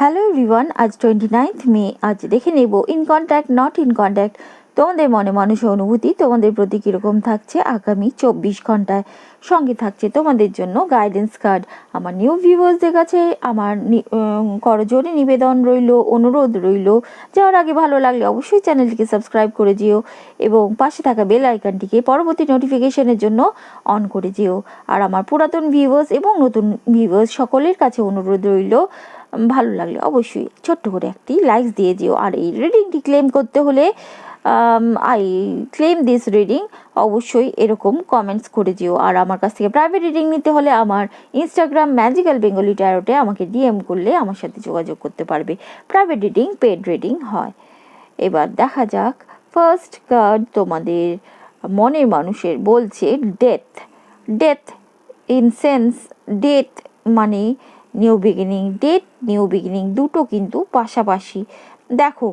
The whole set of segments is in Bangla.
হ্যালো এভরিওয়ান, আজ 29 মে। আজ দেখে নেব in contact not in contact তোমাদের মনে মানুষের অনুভূতি তোমাদের প্রতি কীরকম থাকছে আগামী 24 ঘন্টায়। সঙ্গে থাকছে তোমাদের জন্য গাইডেন্স কার্ড। আমার নিউ ভিউয়ার্সদের কাছে আমার করজোরে নিবেদন রইল, অনুরোধ রইল, যাওয়ার আগে ভালো লাগলে অবশ্যই চ্যানেলটিকে সাবস্ক্রাইব করে যেও এবং পাশে থাকা বেল আইকনটিকে পরবর্তী নোটিফিকেশনের জন্য অন করে যেও। আর আমার পুরাতন ভিউয়ার্স এবং নতুন ভিউয়ার্স সকলের কাছে অনুরোধ রইল, ভালো লাগলে অবশ্যই ছোট্ট করে একটি লাইক দিয়ে যেও। আর এই রিডিংটি ক্লেম করতে হলে আই ক্লেম দিস রিডিং অবশ্যই এরকম কমেন্টস করে যেও। আর আমার কাছ থেকে প্রাইভেট রিডিং নিতে হলে আমার ইনস্টাগ্রাম ম্যাজিক্যাল বেঙ্গলি ট্যারোটে আমাকে ডিএম করলে আমার সাথে যোগাযোগ করতে পারবে। প্রাইভেট রিডিং পেড রিডিং হয়। এবার দেখা যাক ফার্স্ট কার্ড তোমাদের মনের মানুষের বলছে death. Death in sense, death মানে new beginning. Death new beginning দুটো কিন্তু পাশাপাশি দেখো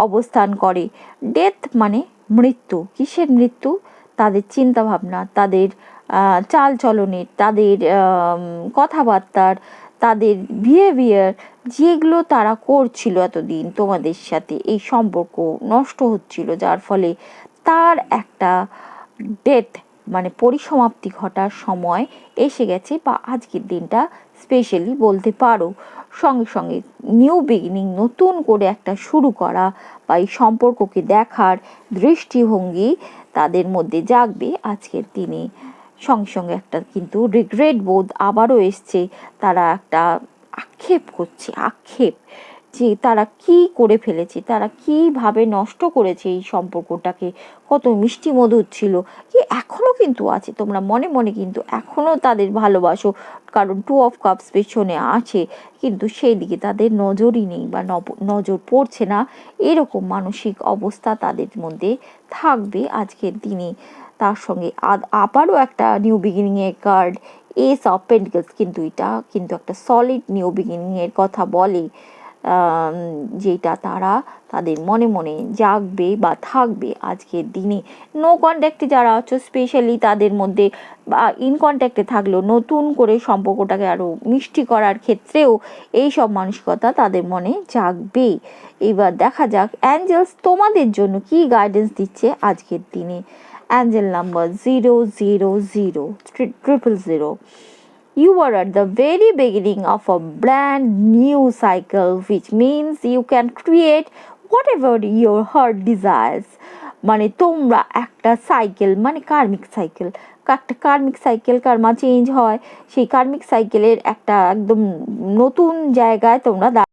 অবস্থান করে। ডেথ মানে মৃত্যু। কিসের মৃত্যু? তাদের চিন্তাভাবনা, তাদের চাল চলনের, তাদের কথাবার্তার, তাদের বিহেভিয়ার, যেগুলো তারা করছিল এতদিন তোমাদের সাথে, এই সম্পর্ক নষ্ট হচ্ছিল, যার ফলে তার একটা ডেথ মানে পরিসমাপ্তি ঘটার সময় এসে গেছে, বা আজকের দিনটা স্পেশালি বলতে পারো। সঙ্গে সঙ্গে নিউ বিগিনিং, নতুন করে একটা শুরু করা বা এই সম্পর্ককে দেখার দৃষ্টিভঙ্গি তাদের মধ্যে জাগবে আজকের দিনে। সঙ্গে সঙ্গে একটা কিন্তু রিগ্রেট বোধ আবারও এসছে। তারা একটা আক্ষেপ করছে, আক্ষেপ যে তারা কি করে ফেলেছে, তারা কিভাবে নষ্ট করেছে এই সম্পর্কটাকে। কত মিষ্টি মধুর ছিল, কি এখনও কিন্তু আছে, তোমরা মনে মনে কিন্তু এখনও তাদের ভালোবাসো, কারণ 2 অফ কাপস পেছনে আছে, কিন্তু সেই দিকে তাদের নজরই নেই বা নজর পড়ছে না। এরকম মানসিক অবস্থা তাদের মধ্যে থাকবে আজকের দিনে। তার সঙ্গে আবারও একটা নিউ বিগিনিংয়ের কার্ড, এস অফ পেন্টিকলস, কিন্তু এটা কিন্তু একটা সলিড নিউ বিগিনিংয়ের কথা বলে, যেটা তারা তাদের মনে মনে জাগবে বা থাকবে আজকের দিনে। নো কন্ট্যাক্টে যারা আছো স্পেশালি তাদের মধ্যে, বা ইন কন্ট্যাক্টে থাকলেও নতুন করে সম্পর্কটাকে আরও মিষ্টি করার ক্ষেত্রেও এই সব মানসিকতা তাদের মনে জাগবে। এবার দেখা যাক অ্যাঞ্জেলস তোমাদের জন্য কি গাইডেন্স দিচ্ছে আজকের দিনে। Angel number 0000000। You are at the very beginning of a brand new cycle, which means you can create whatever your heart desires. মানে তোমরা একটা সাইকেল, মানে কার্মিক সাইকেল, একটা কার্মিক সাইকেল, কার্মা চেঞ্জ হয়, সেই কার্মিক সাইকেলের একটা একদম নতুন জায়গায় তোমরা